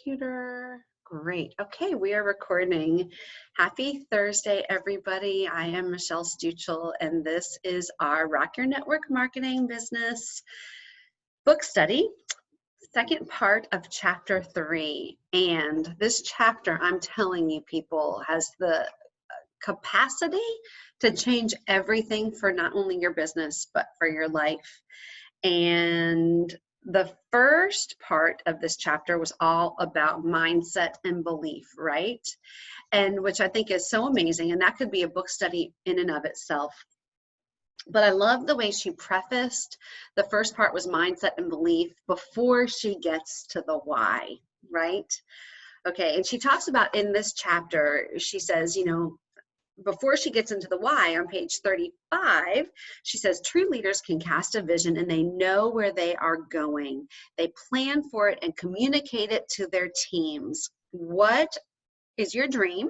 computer. Great. Okay, we are recording. Happy Thursday, everybody. I am Michelle Stuchel, and this is our Rock Your Network Marketing Business book study, second part of chapter 3. And this chapter, I'm telling you, people, has the capacity to change everything for not only your business, but for your life. And the first part of this chapter was all about mindset and belief, right? And which I think is so amazing. And that could be a book study in and of itself. But I love the way she prefaced the first part was mindset and belief before she gets to the why, right? Okay, and she talks about in this chapter, she says, before she gets into the why on page 35, she says, true leaders can cast a vision and they know where they are going. They plan for it and communicate it to their teams. What is your dream?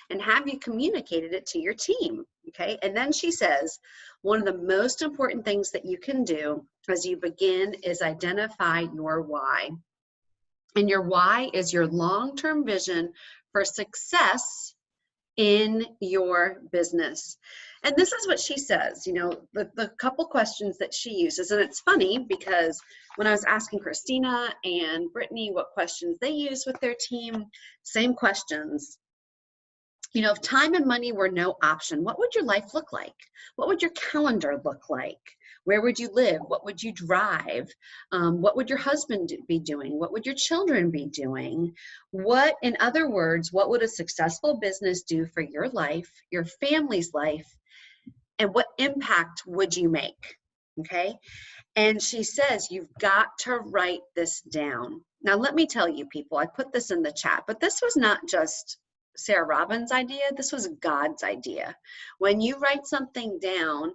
And have you communicated it to your team? Okay, and then she says, one of the most important things that you can do as you begin is identify your why. And your why is your long-term vision for success in your business. And this is what she says, the couple questions that she uses. And it's funny because when I was asking Christina and Brittany what questions they use with their team, same questions. If time and money were no option, what would your life look like? What would your calendar look like? Where would you live? What would you drive? What would your husband be doing? What would your children be doing? In other words, what would a successful business do for your life, your family's life, and what impact would you make? Okay. And she says, you've got to write this down. Now, let me tell you, people, I put this in the chat, but this was not just Sarah Robbins' idea. This was God's idea. When you write something down,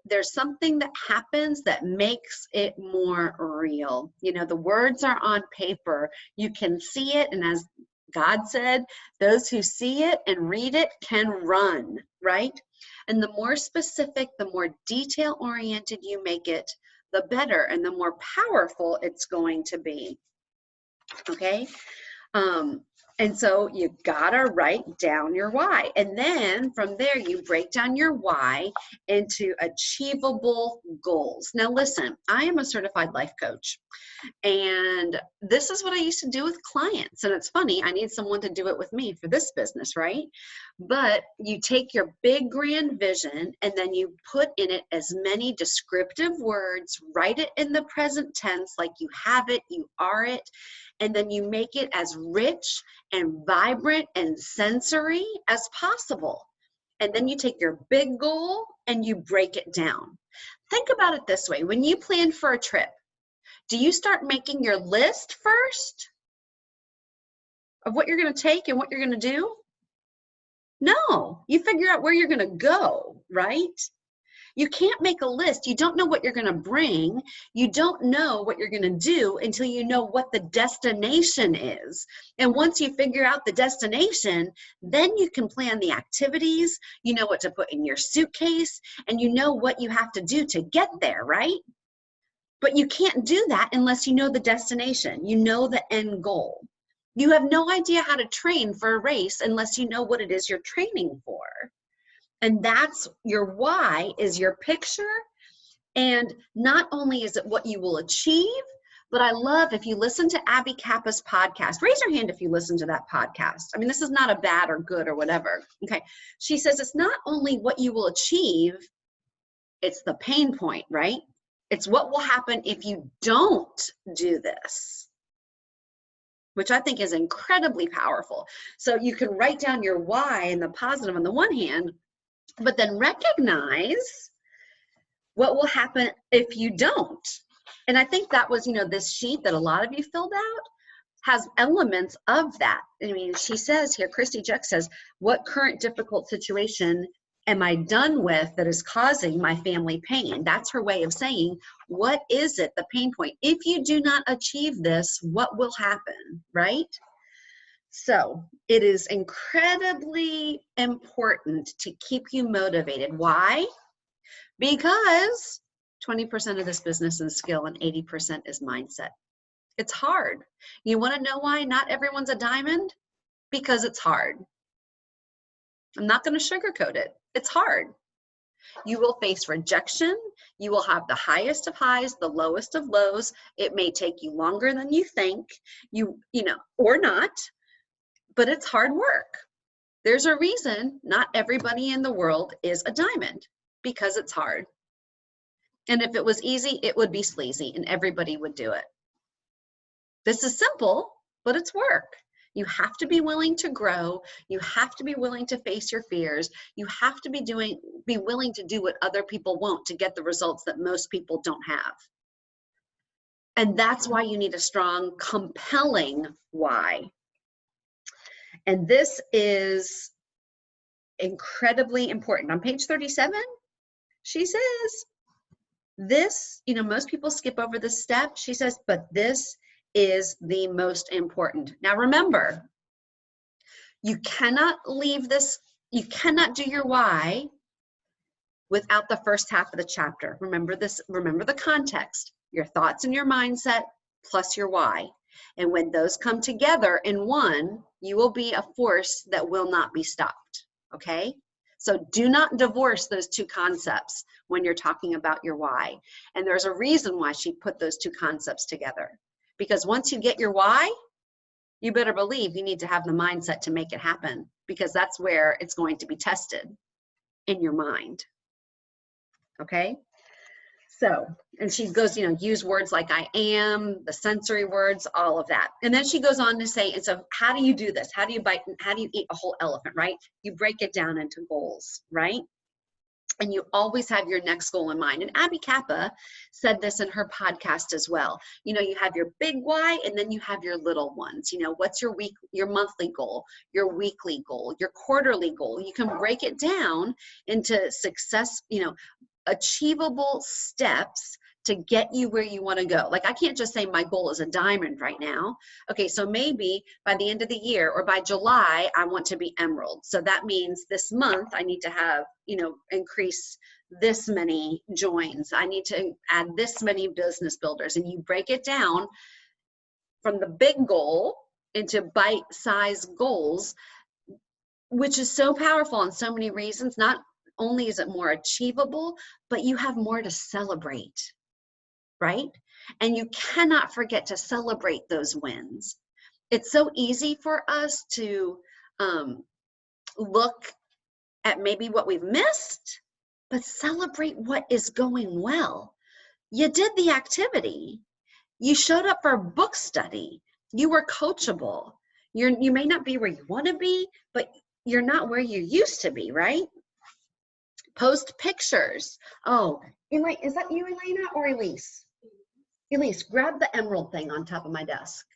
there's something that happens that makes it more real. The words are on paper. You can see it. And as God said, those who see it and read it can run, right? And the more specific, the more detail-oriented you make it, the better and the more powerful it's going to be. Okay? And so you gotta write down your why. And then from there, you break down your why into achievable goals. Now listen, I am a certified life coach. And this is what I used to do with clients. And it's funny, I need someone to do it with me for this business, right? But you take your big grand vision and then you put in it as many descriptive words, write it in the present tense like you have it, you are it, and then you make it as rich and vibrant and sensory as possible. And then you take your big goal and you break it down. Think about it this way. When you plan for a trip, do you start making your list first of what you're going to take and what you're going to do? No, you figure out where you're going to go, right? You can't make a list. You don't know what you're going to bring. You don't know what you're going to do until you know what the destination is. And once you figure out the destination, then you can plan the activities, you know what to put in your suitcase, and you know what you have to do to get there, right? But you can't do that unless you know the destination, you know the end goal. You have no idea how to train for a race unless you know what it is you're training for. And that's your why, is your picture. And not only is it what you will achieve, but I love if you listen to Abby Kappa's podcast. Raise your hand if you listen to that podcast. I mean, this is not a bad or good or whatever. Okay. She says it's not only what you will achieve, it's the pain point, right? It's what will happen if you don't do this, which I think is incredibly powerful. So you can write down your why and the positive on the one hand, but then recognize what will happen if you don't. And I think that was, this sheet that a lot of you filled out has elements of that. I mean, she says here, Christy Jeck says, what current difficult situation am I done with that is causing my family pain? That's her way of saying, what is it, the pain point? If you do not achieve this, what will happen, right? So it is incredibly important to keep you motivated. Why? Because 20% of this business is skill and 80% is mindset. It's hard. You want to know why not everyone's a diamond? Because it's hard. I'm not going to sugarcoat it. It's hard. You will face rejection. You will have the highest of highs, the lowest of lows. It may take you longer than you think, or not, but it's hard work. There's a reason not everybody in the world is a diamond, because it's hard. And if it was easy, it would be sleazy and everybody would do it. This is simple, but it's work. You have to be willing to grow. You have to be willing to face your fears. You have to be willing to do what other people won't to get the results that most people don't have. And that's why you need a strong, compelling why. And this is incredibly important. On page 37, she says, this, most people skip over this step. She says, but this is the most important. Now remember, you cannot leave this, you cannot do your why without the first half of the chapter. Remember this, remember the context, your thoughts and your mindset plus your why. And when those come together in one, you will be a force that will not be stopped, okay? So do not divorce those two concepts when you're talking about your why. And there's a reason why she put those two concepts together. Because once you get your why, you better believe you need to have the mindset to make it happen, because that's where it's going to be tested, in your mind. Okay? So, and she goes, use words like I am, the sensory words, all of that. And then she goes on to say, and so how do you do this? How do you eat a whole elephant, right? You break it down into goals, right? And you always have your next goal in mind. And Abby Kappa said this in her podcast as well. You have your big why, and then you have your little ones. What's your monthly goal, your weekly goal, your quarterly goal. You can break it down into success, achievable steps to get you where you want to go. Like, I can't just say my goal is a diamond right now. Okay, so maybe by the end of the year or by July, I want to be emerald. So that means this month I need to have, increase this many joins. I need to add this many business builders. And you break it down from the big goal into bite-sized goals, which is so powerful in so many reasons. Not only is it more achievable, but you have more to celebrate. Right? And you cannot forget to celebrate those wins. It's so easy for us to look at maybe what we've missed, but celebrate what is going well. You did the activity. You showed up for a book study. You were coachable. You may not be where you want to be, but you're not where you used to be, right? Post pictures. Oh, is that you, Elena, or Elise? Elise, grab the emerald thing on top of my desk.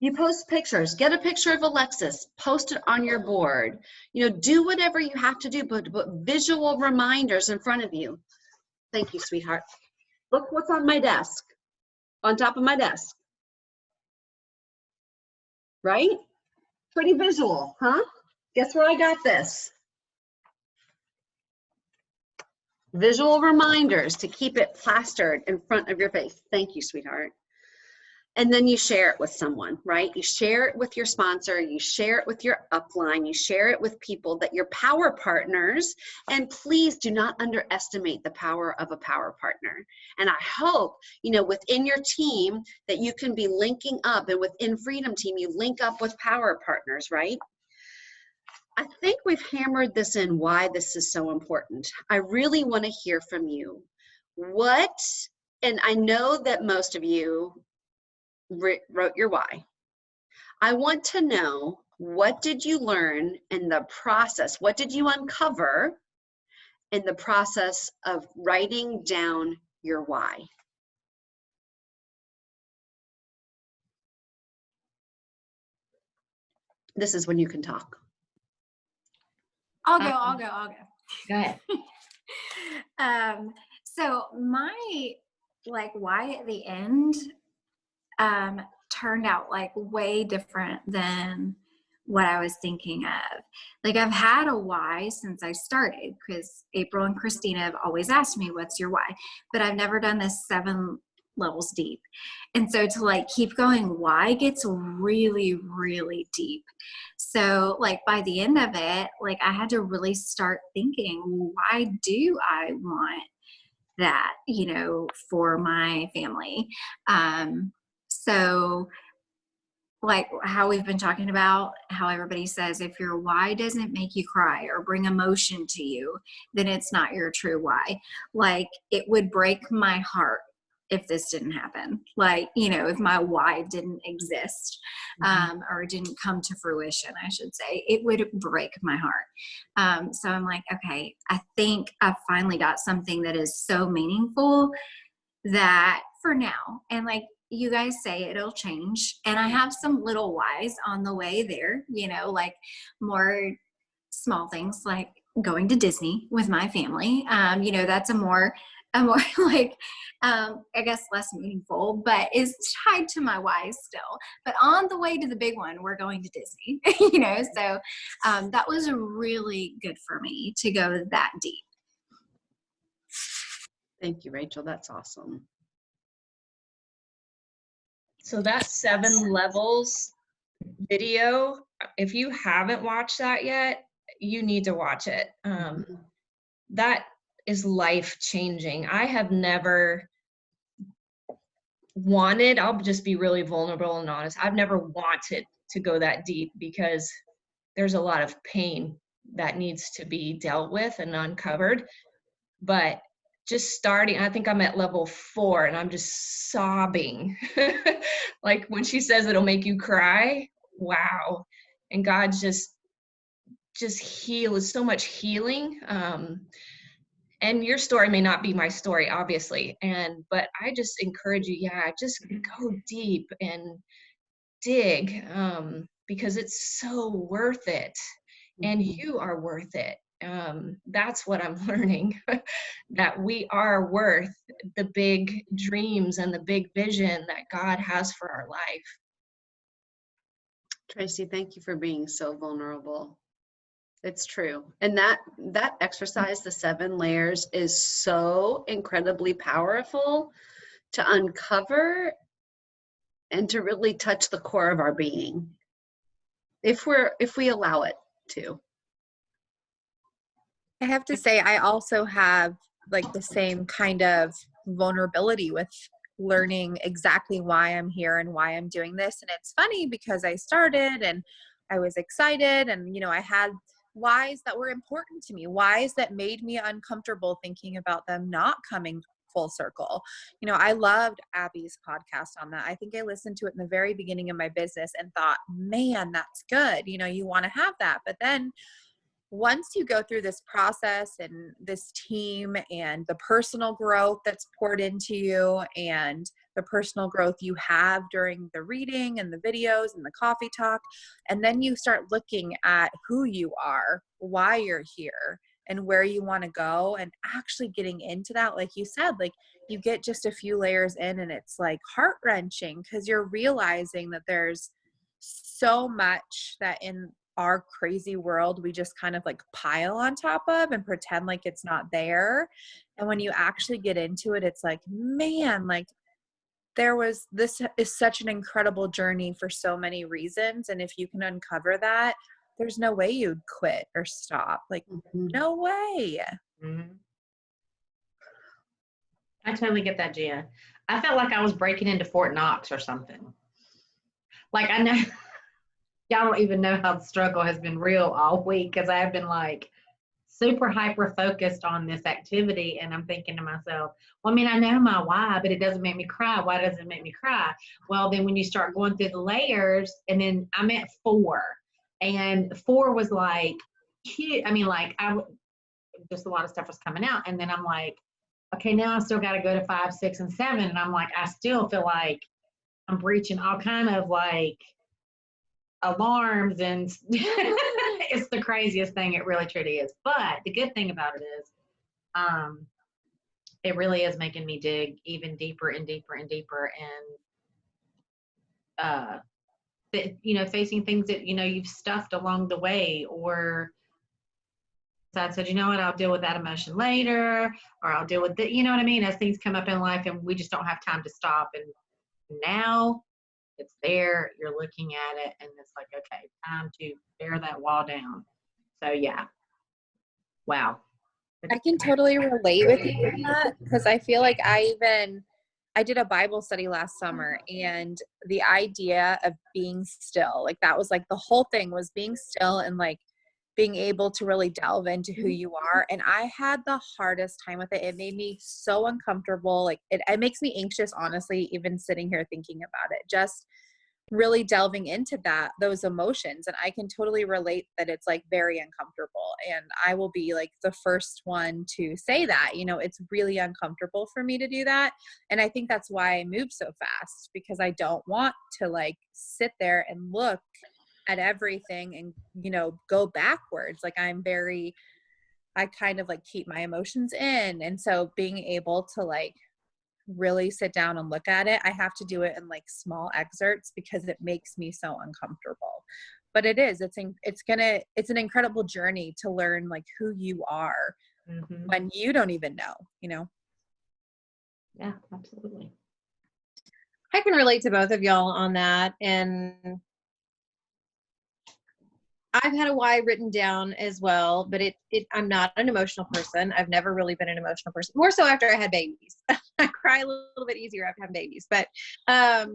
You post pictures. Get a picture of Alexis. Post it on your board. Do whatever you have to do, but visual reminders in front of you. Thank you, sweetheart. Look what's on my desk, on top of my desk. Right? Pretty visual, huh? Guess where I got this? Visual reminders to keep it plastered in front of your face. Thank you, sweetheart. And then you share it with someone, right? You share it with your sponsor, you share it with your upline, you share it with people that your power partners, and please do not underestimate the power of a power partner. And I hope, within your team that you can be linking up, and within Freedom Team, you link up with power partners, right? I think we've hammered this in, why this is so important. I really want to hear from you. And I know that most of you wrote your why. I want to know, what did you learn in the process? What did you uncover in the process of writing down your why? This is when you can talk. I'll go. Go ahead. So my why at the end turned out way different than what I was thinking of. I've had a why since I started, because April and Christina have always asked me, what's your why? But I've never done this 7 levels deep. And so to like keep going, why gets really, really deep. So like by the end of it, like I had to really start thinking, well, why do I want that, you know, for my family? So like how we've been talking about, how everybody says if your why doesn't make you cry or bring emotion to you, then it's not your true why. Like it would break my heart if this didn't happen. Like, you know, if my why didn't exist, or didn't come to fruition, I should say, it would break my heart. So I'm like, okay, I think I finally got something that is so meaningful that for now, and like you guys say, it'll change. And I have some little whys on the way there, you know, like more small things like going to Disney with my family. You know, that's a more like, I guess less meaningful, but is tied to my why still. But on the way to the big one, we're going to Disney, you know, so that was really good for me to go that deep. Thank you, Rachel. That's awesome. So that 7 levels video, if you haven't watched that yet, you need to watch it. That is life changing. I have never wanted, I'll just be really vulnerable and honest, I've never wanted to go that deep because there's a lot of pain that needs to be dealt with and uncovered. But just starting, I think I'm at level 4 and I'm just sobbing. Like when she says it'll make you cry, wow. And God just heals, so much healing. And your story may not be my story, obviously. But I just encourage you, just go deep and dig, because it's so worth it. And you are worth it. That's what I'm learning, that we are worth the big dreams and the big vision that God has for our life. Tracy, thank you for being so vulnerable. It's true. And that exercise, the 7 layers, is so incredibly powerful to uncover and to really touch the core of our being, if we allow it to. I have to say, I also have like the same kind of vulnerability with learning exactly why I'm here and why I'm doing this. And it's funny because I started and I was excited and, you know, I had whys that were important to me, whys that made me uncomfortable thinking about them not coming full circle. You know, I loved Abby's podcast on that. I think I listened to it in the very beginning of my business and thought, man, that's good. You know, you want to have that. But then once you go through this process and this team and the personal growth that's poured into you and the personal growth you have during the reading and the videos and the coffee talk, and then you start looking at who you are, why you're here, and where you want to go, and actually getting into that, like you said, like you get just a few layers in and it's like heart-wrenching because you're realizing that there's so much that in our crazy world we just kind of like pile on top of and pretend like it's not there. And when you actually get into it, it's like, man, like this is such an incredible journey for so many reasons. And if you can uncover that, there's no way you'd quit or stop. Like, no way. I totally get that, Jen. I felt like I was breaking into Fort Knox or something. Like I know y'all don't even know how the struggle has been real all week because I've been like super hyper focused on this activity, and I'm thinking to myself, well, I mean, I know my why, but it doesn't make me cry. Why doesn't it make me cry? Well, then when you start going through the layers, and then I'm at 4, and 4 was like huge. I mean, like just a lot of stuff was coming out, and then I'm like, okay, now I still got to go to 5, 6, and 7, and I'm like, I still feel like I'm breaching all kind of like alarms, and it's the craziest thing. It really truly is. But the good thing about it is it really is making me dig even deeper and deeper and deeper, and you know, facing things that, you know, you've stuffed along the way, or said, you know what, I'll deal with that emotion later, or I'll deal with you know what I mean, as things come up in life and we just don't have time to stop. And now it's there, you're looking at it, and it's like, okay, time to tear that wall down. So yeah. Wow. I can totally relate with you on that, because I feel like I did a Bible study last summer, and the idea of being still, like that was like the whole thing, was being still and like being able to really delve into who you are. And I had the hardest time with it. It made me so uncomfortable. Like it makes me anxious, honestly, even sitting here thinking about it, just really delving into those emotions. And I can totally relate that it's like very uncomfortable. And I will be like the first one to say that, it's really uncomfortable for me to do that. And I think that's why I move so fast, because I don't want to like sit there and look at everything and, go backwards. Like I kind of like keep my emotions in. And so being able to like really sit down and look at it, I have to do it in like small excerpts, because it makes me so uncomfortable. But it's an incredible journey to learn like who you are when you don't even know. Yeah, absolutely. I can relate to both of y'all on that. And I've had a why written down as well, but I'm not an emotional person. I've never really been an emotional person, more so after I had babies. I cry a little bit easier after having babies, but I've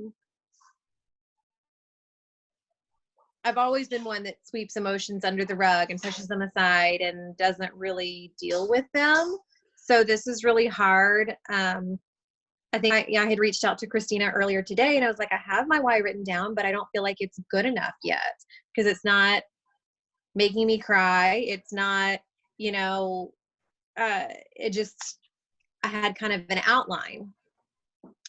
always been one that sweeps emotions under the rug and pushes them aside and doesn't really deal with them. So this is really hard. I think I had reached out to Christina earlier today, and I was like, I have my why written down, but I don't feel like it's good enough yet, because it's not making me cry. It's not, I had kind of an outline,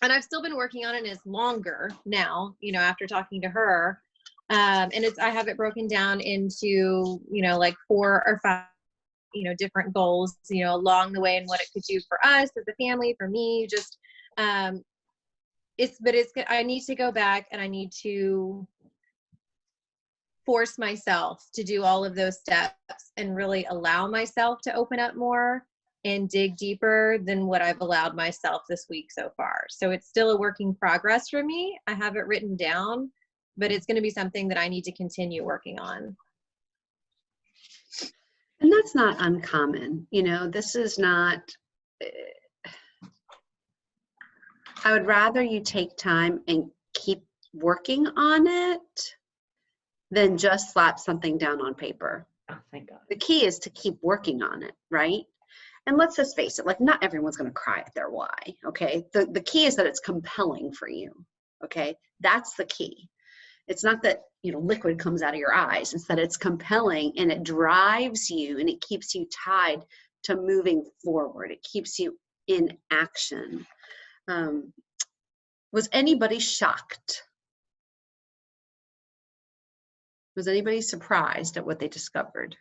and I've still been working on it, and it's longer now, after talking to her. And I have it broken down into, like 4 or 5, different goals, along the way, and what it could do for us as a family, for me, just, I need to go back, and I need to force myself to do all of those steps and really allow myself to open up more and dig deeper than what I've allowed myself this week so far. So it's still a work in progress for me. I have it written down, but it's going to be something that I need to continue working on. And that's not uncommon. This is not, I would rather you take time and keep working on it than just slap something down on paper. Oh, thank God. The key is to keep working on it, right? And let's just face it, like not everyone's going to cry at their why, okay? The key is that it's compelling for you, okay? That's the key. It's not that, liquid comes out of your eyes. It's that it's compelling and it drives you and it keeps you tied to moving forward. It keeps you in action. Was anybody shocked? Was anybody surprised at what they discovered?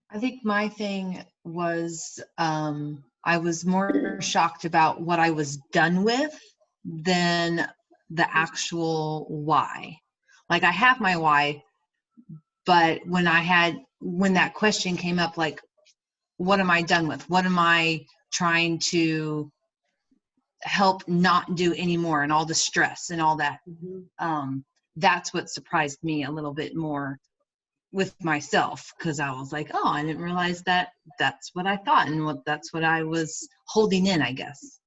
I think my thing was I was more shocked about what I was done with than the actual why. Like I have my why, but when that question came up, like, what am I done with? What am I trying to help not do anymore, and all the stress and all that? That's what surprised me a little bit more with myself, because I was like, oh, I didn't realize that that's what I thought, and that's what I was holding in, I guess.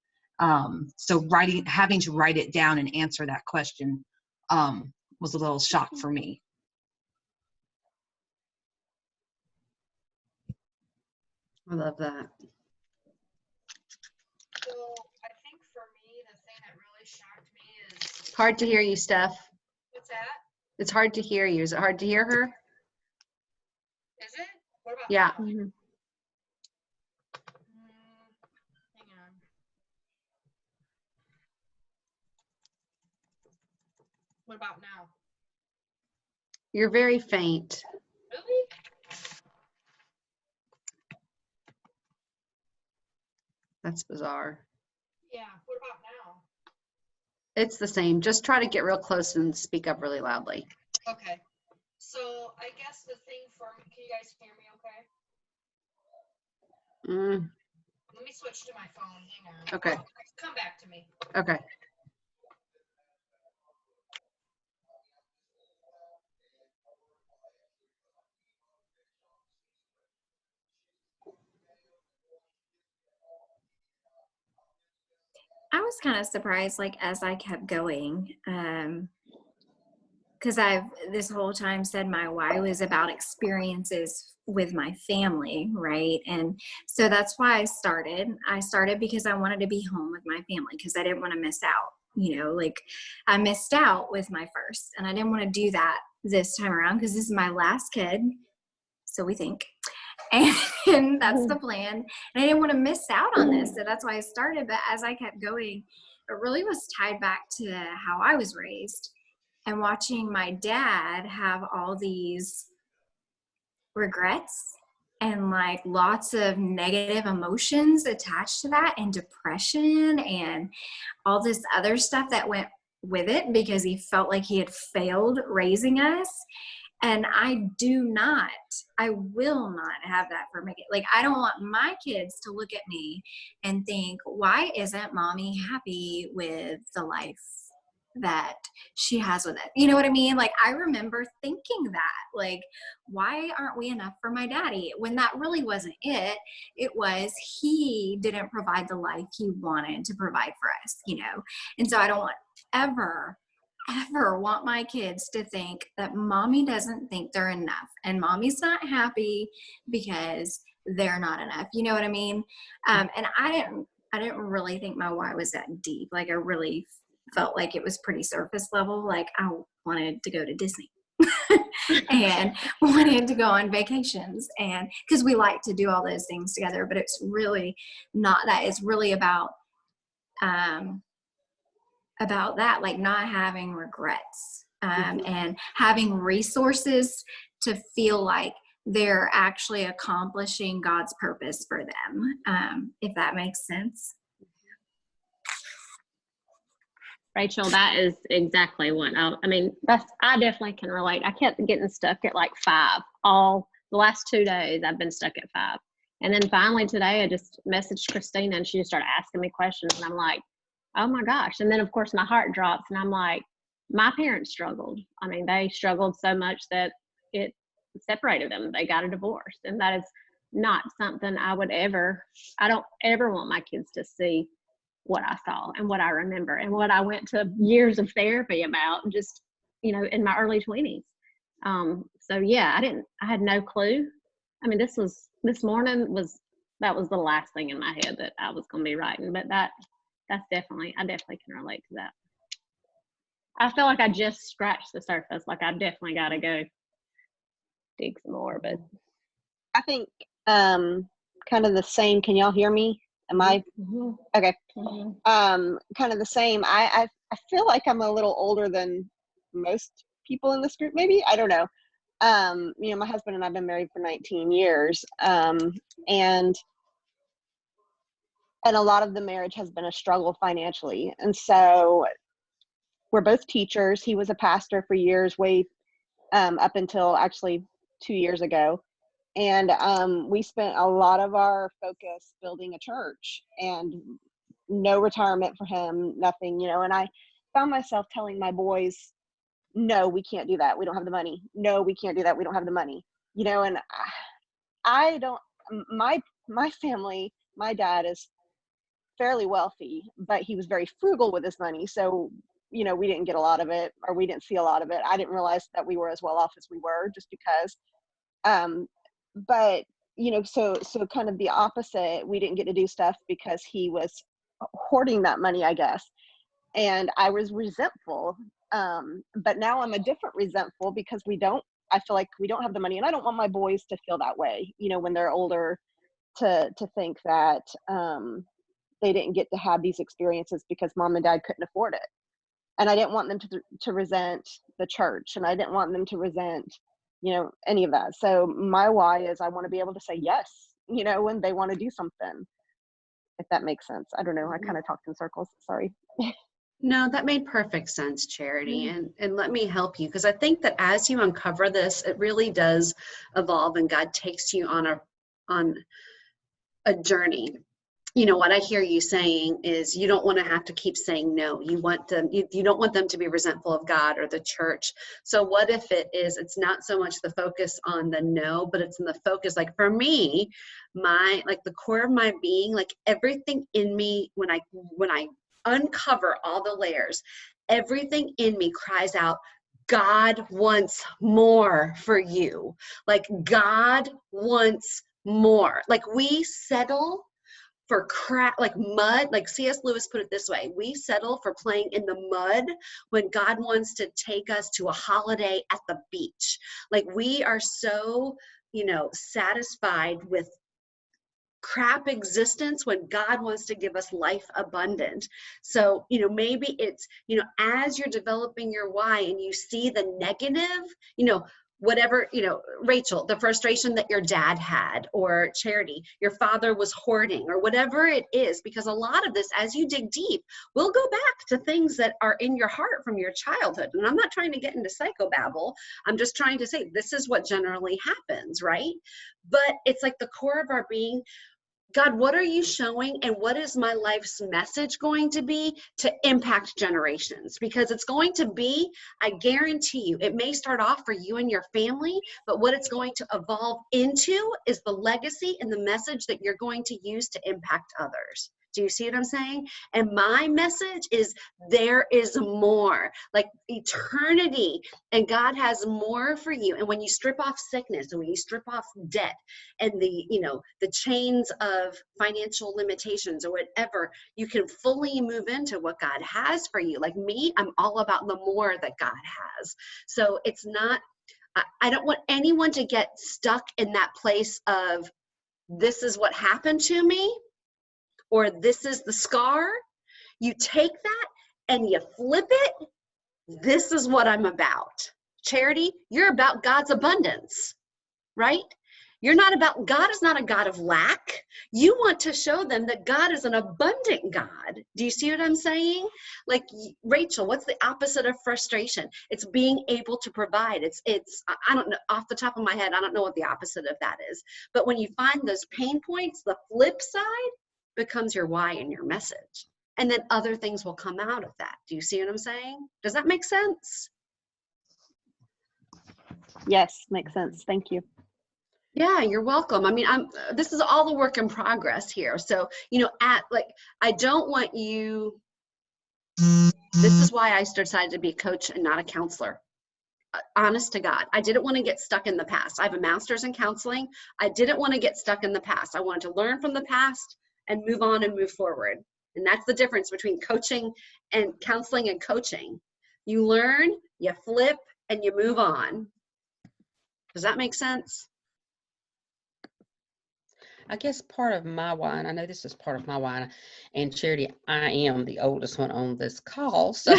So having to write it down and answer that question was a little shock for me. I love that. So I think for me, the thing that really shocked me is. It's hard to hear you, Steph. What's that? It's hard to hear you. Is it hard to hear her? Is it? What about Yeah. now? Hang on. What about now? You're very faint. Really? That's bizarre. Yeah. What about now? It's the same. Just try to get real close and speak up really loudly. Okay. So I guess the thing for me, can you guys hear me okay? Mm, Let me switch to my phone. Hang on. okay. Come back to me. Okay. I was kind of surprised, like, as I kept going, because I've this whole time said my why was about experiences with my family, right? And so that's why I started. I started because I wanted to be home with my family because I didn't want to miss out. Like I missed out with my first, and I didn't want to do that this time around because this is my last kid. So we think. And that's the plan. And I didn't want to miss out on this. So that's why I started. But as I kept going, it really was tied back to how I was raised and watching my dad have all these regrets and like lots of negative emotions attached to that and depression and all this other stuff that went with it because he felt like he had failed raising us. And I will not have that for my kids. Like, I don't want my kids to look at me and think, why isn't mommy happy with the life that she has with it? You know what I mean? Like, I remember thinking that, like, why aren't we enough for my daddy? When that really wasn't it. It was he didn't provide the life he wanted to provide for us, And so I don't want ever want my kids to think that mommy doesn't think they're enough and mommy's not happy because they're not enough. You know what I mean? And I didn't really think my why was that deep. Like I really felt like it was pretty surface level. Like I wanted to go to Disney and wanted to go on vacations and because we like to do all those things together, but it's really not that. It's really about that, like not having regrets and having resources to feel like they're actually accomplishing God's purpose for them, if that makes sense. Rachel, that is exactly what I definitely can relate. I kept getting stuck at like 5. All the last 2 days I've been stuck at 5. And then finally today I just messaged Christina and she just started asking me questions and I'm like, oh my gosh. And then of course my heart drops and I'm like, my parents struggled. I mean, they struggled so much that it separated them. They got a divorce. And that is not something I don't ever want my kids to see what I saw and what I remember and what I went to years of therapy about just, in my early 20s. So yeah, I had no clue. I mean, this morning that was the last thing in my head that I was going to be writing, but I definitely can relate to that. I feel like I just scratched the surface. Like I definitely got to go dig some more, but I think kind of the same. Can y'all hear me? Am I okay? Kind of the same. I feel like I'm a little older than most people in this group. Maybe, I don't know. My husband and I've been married for 19 years, and a lot of the marriage has been a struggle financially. And so we're both teachers. He was a pastor for years, way up until actually 2 years ago. And we spent a lot of our focus building a church and no retirement for him, nothing, and I found myself telling my boys, no, we can't do that. We don't have the money. No, we can't do that. We don't have the money, and I don't, my family, my dad is fairly wealthy, but he was very frugal with his money. So, we didn't get a lot of it, or we didn't see a lot of it. I didn't realize that we were as well off as we were just because, but so kind of the opposite. We didn't get to do stuff because he was hoarding that money, I guess. And I was resentful. But now I'm a different resentful because I feel like we don't have the money, and I don't want my boys to feel that way, when they're older, to think that, they didn't get to have these experiences because mom and dad couldn't afford it. And I didn't want them to resent the church, and I didn't want them to resent, any of that. So my why is I want to be able to say yes, when they want to do something, if that makes sense. I don't know. I kind of talked in circles. Sorry. No, that made perfect sense, Charity. Mm. And let me help you, because I think that as you uncover this, it really does evolve, and God takes you on a journey. You know, what I hear you saying is you don't want to have to keep saying no. You want them, you don't want them to be resentful of God or the church. So what if it is, it's not so much the focus on the no, but it's in the focus, like for me, like the core of my being, like everything in me, when I uncover all the layers, everything in me cries out, God wants more for you. Like God wants more. Like we settle for crap, like mud, like C.S. Lewis put it this way: we settle for playing in the mud when God wants to take us to a holiday at the beach. Like we are so, satisfied with crap existence when God wants to give us life abundant. So, maybe it's, as you're developing your why and you see the negative, whatever, Rachel, the frustration that your dad had, or Charity, your father was hoarding, or whatever it is, because a lot of this, as you dig deep, will go back to things that are in your heart from your childhood. And I'm not trying to get into psychobabble. I'm just trying to say this is what generally happens, right? But it's like the core of our being. God, what are you showing, and what is my life's message going to be to impact generations? Because it's going to be, I guarantee you, it may start off for you and your family, but what it's going to evolve into is the legacy and the message that you're going to use to impact others. Do you see what I'm saying? And my message is there is more, like eternity, and God has more for you. And when you strip off sickness, and when you strip off debt and the chains of financial limitations or whatever, you can fully move into what God has for you. Like me, I'm all about the more that God has. So it's not, I don't want anyone to get stuck in that place of this is what happened to me, or this is the scar. You take that and you flip it. This is what I'm about. Charity, you're about God's abundance, right? You're not about, God is not a God of lack. You want to show them that God is an abundant God. Do you see what I'm saying? Like, Rachel, what's the opposite of frustration? It's being able to provide. I don't know, off the top of my head, I don't know what the opposite of that is. But when you find those pain points, the flip side becomes your why and your message. And then other things will come out of that. Do you see what I'm saying? Does that make sense? Yes, makes sense. Thank you. Yeah, you're welcome. I mean, this is all the work in progress here. So, I don't want you, this is why I decided to be a coach and not a counselor. Honest to God, I didn't want to get stuck in the past. I have a master's in counseling. I didn't want to get stuck in the past. I wanted to learn from the past and move on and move forward. And that's the difference between coaching and counseling and coaching. You learn, you flip, and you move on. Does that make sense? I guess part of my why, and I know this is part of my why, and Charity, I am the oldest one on this call, so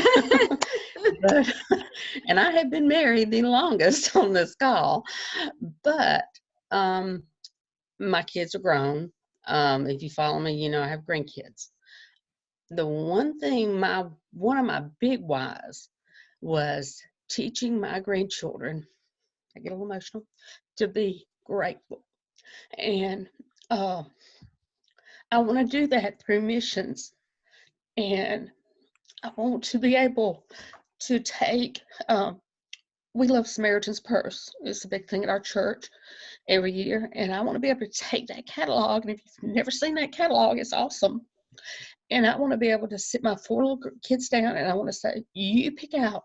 and I have been married the longest on this call, but my kids are grown. If you follow me, I have grandkids. The one thing, one of my big whys was teaching my grandchildren, I get a little emotional, to be grateful. And I want to do that through missions, and I want to be able to take, we love Samaritan's Purse. It's a big thing at our church every year, and I want to be able to take that catalog, and if you've never seen that catalog, it's awesome. And I want to be able to sit my 4 little kids down, and I want to say, you pick out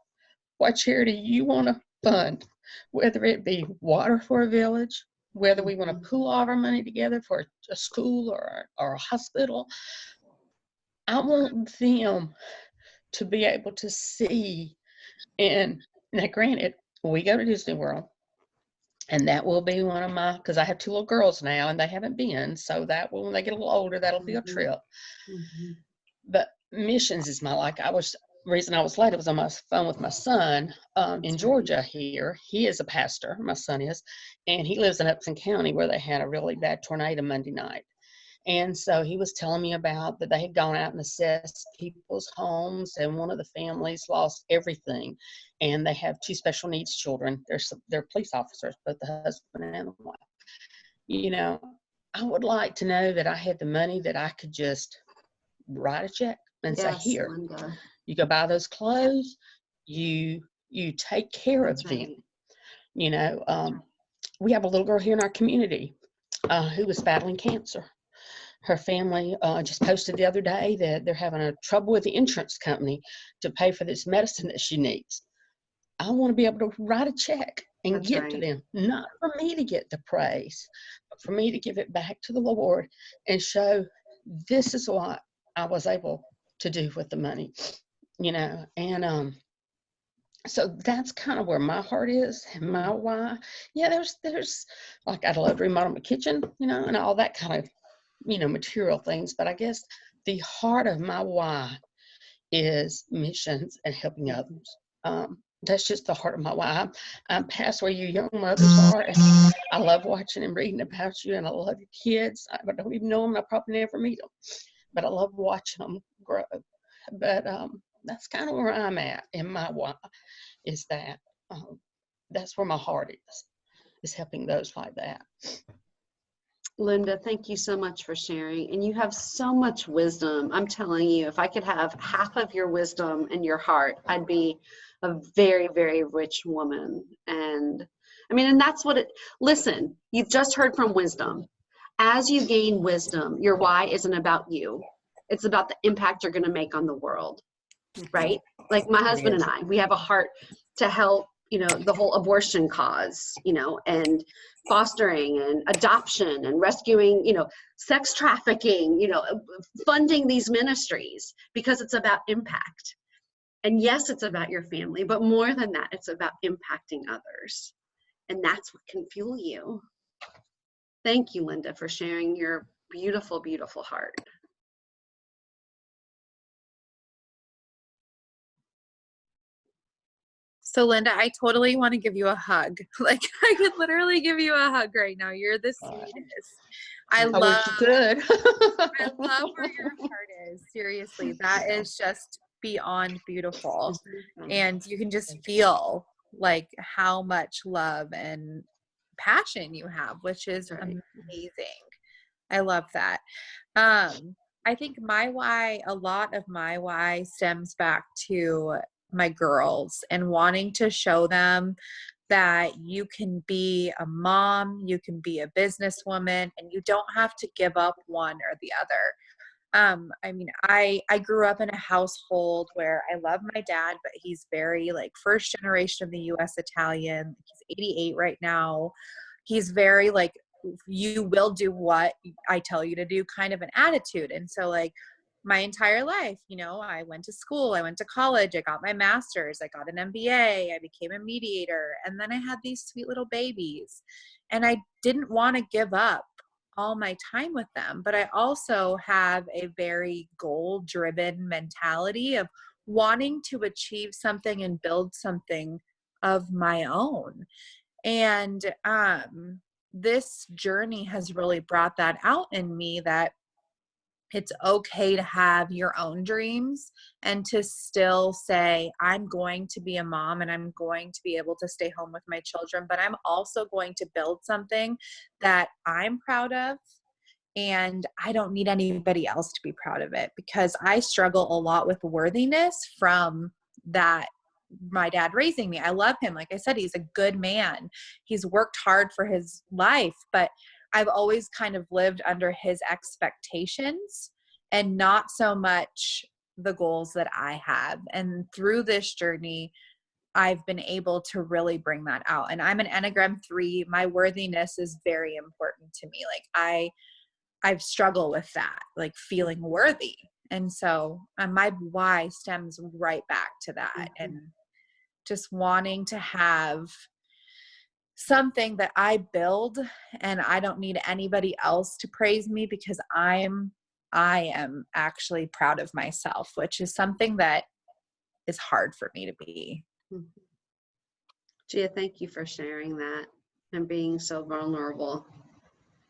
what charity you want to fund, whether it be water for a village, whether we want to pool all of our money together for a school or a hospital. I want them to be able to see. And now, granted, we go to Disney World, and that will be one of my, because I have 2 little girls now, and they haven't been, so that will, when they get a little older, that'll be a trip. But missions is reason I was late, I was on my phone with my son in Georgia here. He is a pastor, my son is, and he lives in Upton County, where they had a really bad tornado Monday night. And so he was telling me about that they had gone out and assessed people's homes, and one of the families lost everything. And they have 2 special needs children. They're police officers, both the husband and the wife. You know, I would like to know that I had the money that I could just write a check and say, Yes, here, Linda. you go buy those clothes, you take care of That's them. right. You know, we have a little girl here in our community who was battling cancer. Her family just posted the other day that they're having a trouble with the insurance company to pay for this medicine that she needs. I want to be able to write a check and That's give to right. them, not for me to get the praise, but for me to give it back to the Lord and show this is what I was able to do with the money, you know. And so that's kind of where my heart is and my why. Yeah, there's like I'd love to remodel my kitchen, you know, and all that kind of, you know, material things. But I guess the heart of my why is missions and helping others. That's just the heart of my why. I'm past where you young mothers are, and I love watching and reading about you, and I love your kids. I don't even know them. I probably never meet them, but I love watching them grow. But that's kind of where I'm at in my why, is that that's where my heart is helping those like that. Linda, thank you so much for sharing. And you have so much wisdom. I'm telling you, if I could have half of your wisdom in your heart, I'd be a very, very rich woman. And I mean, and that's what listen, you've just heard from wisdom. As you gain wisdom, your why isn't about you. It's about the impact you're going to make on the world, right? Like my husband and I, we have a heart to help, you know, the whole abortion cause, you know, and fostering and adoption and rescuing, you know, sex trafficking, you know, funding these ministries because it's about impact. And yes, it's about your family, but more than that, it's about impacting others. And that's what can fuel you. Thank you, Linda, for sharing your beautiful, beautiful heart. So Linda, I totally want to give you a hug. Like I could literally give you a hug right now. You're the sweetest. I wish you could. I love where your heart is. Seriously, that is just beyond beautiful. And you can just feel like how much love and passion you have, which is amazing. I love that. I think my why, a lot of my why stems back to my girls and wanting to show them that you can be a mom, you can be a businesswoman, and you don't have to give up one or the other. I mean, I grew up in a household where I love my dad, but he's very like first generation of the US Italian. He's 88 right now. He's very like, you will do what I tell you to do kind of an attitude. And so like my entire life, you know, I went to school, I went to college, I got my master's, I got an MBA, I became a mediator, and then I had these sweet little babies. And I didn't want to give up all my time with them, but I also have a very goal-driven mentality of wanting to achieve something and build something of my own. And this journey has really brought that out in me, that it's okay to have your own dreams and to still say, I'm going to be a mom and I'm going to be able to stay home with my children, but I'm also going to build something that I'm proud of. And I don't need anybody else to be proud of it, because I struggle a lot with worthiness from that. My dad raising me. I love him. Like I said, he's a good man. He's worked hard for his life, but I've always kind of lived under his expectations and not so much the goals that I have. And through this journey, I've been able to really bring that out. And I'm an Enneagram 3. My worthiness is very important to me. Like I've struggled with that, like feeling worthy. And so my why stems right back to that. And just wanting to have something that I build and I don't need anybody else to praise me, because I am actually proud of myself, which is something that is hard for me to be. Gia, thank you for sharing that and being so vulnerable.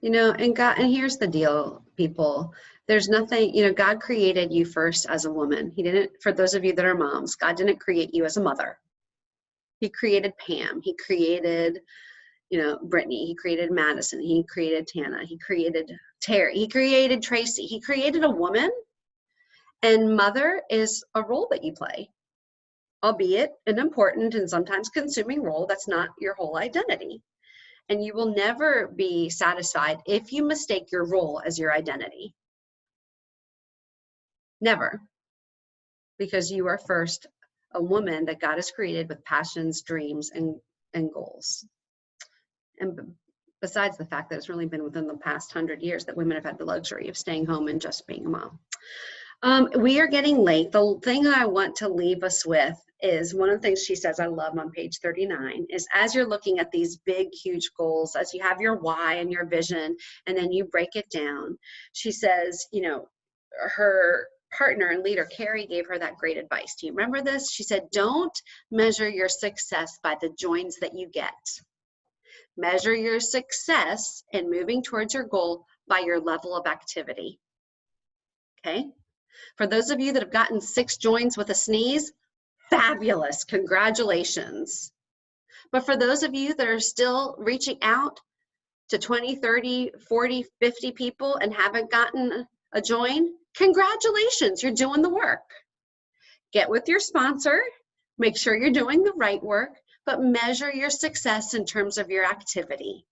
You know, and here's the deal, people. There's nothing, you know, God created you first as a woman. He didn't, for those of you that are moms, God didn't create you as a mother. He created Pam. He created, you know, Brittany. He created Madison. He created Tana. He created Terry. He created Tracy. He created a woman. And mother is a role that you play, albeit an important and sometimes consuming role. That's not your whole identity. And you will never be satisfied if you mistake your role as your identity. Never. Because you are first a woman that God has created with passions, dreams, and goals. And besides the fact that it's really been within the past 100 years that women have had the luxury of staying home and just being a mom. We are getting late. The thing that I want to leave us with is one of the things she says I love on page 39 is as you're looking at these big, huge goals, as you have your why and your vision, and then you break it down, she says, you know, her partner and leader, Carrie, gave her that great advice. Do you remember this? She said, don't measure your success by the joins that you get. Measure your success in moving towards your goal by your level of activity. Okay? For those of you that have gotten 6 joins with a sneeze, fabulous, congratulations. But for those of you that are still reaching out to 20, 30, 40, 50 people and haven't gotten a join, congratulations, you're doing the work. Get with your sponsor, make sure you're doing the right work, but measure your success in terms of your activity.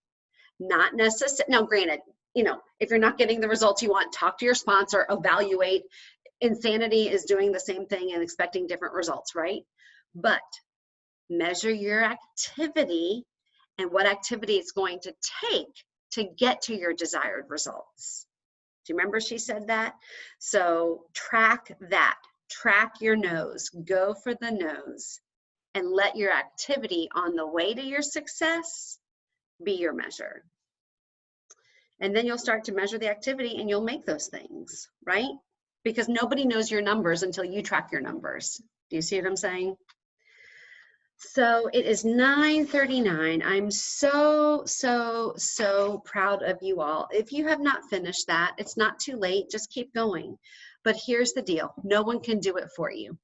Not necessarily, now granted, you know, if you're not getting the results you want, talk to your sponsor, evaluate. Insanity is doing the same thing and expecting different results, right? But measure your activity and what activity it's going to take to get to your desired results. Do you remember she said that? So track that, track your nose, go for the nose, and let your activity on the way to your success be your measure. And then you'll start to measure the activity and you'll make those things, right? Because nobody knows your numbers until you track your numbers. Do you see what I'm saying? So it is 9:39. I'm so proud of you all. If you have not finished that, it's not too late. Just keep going. But here's the deal. No one can do it for you.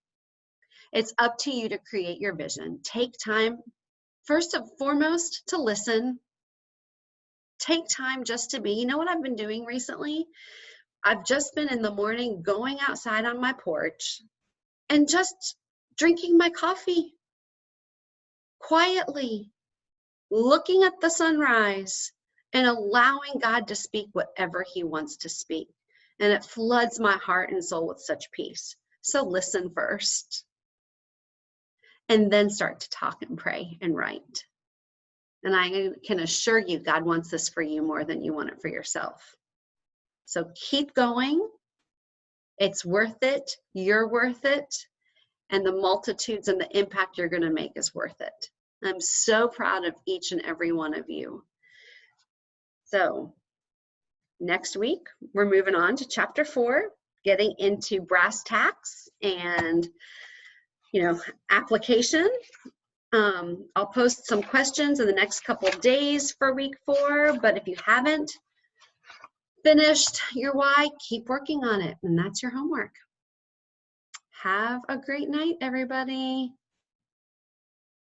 It's up to you to create your vision. Take time, first and foremost, to listen. Take time just to be. You know what I've been doing recently? I've just been in the morning going outside on my porch and just drinking my coffee quietly, looking at the sunrise and allowing God to speak whatever he wants to speak. And it floods my heart and soul with such peace. So listen first and then start to talk and pray and write. And I can assure you, God wants this for you more than you want it for yourself. So keep going. It's worth it. You're worth it. And the multitudes and the impact you're going to make is worth it. I'm so proud of each and every one of you. So next week, we're moving on to chapter 4, getting into brass tacks and, you know, application. I'll post some questions in the next couple of days for week 4, but if you haven't finished your why, keep working on it, and that's your homework. Have a great night, everybody.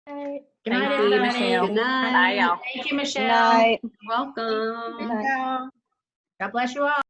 Good Thank night, you, everybody. Michelle. Good night. Bye, y'all. Thank you, Michelle. Night. Welcome. Yeah. God bless you all.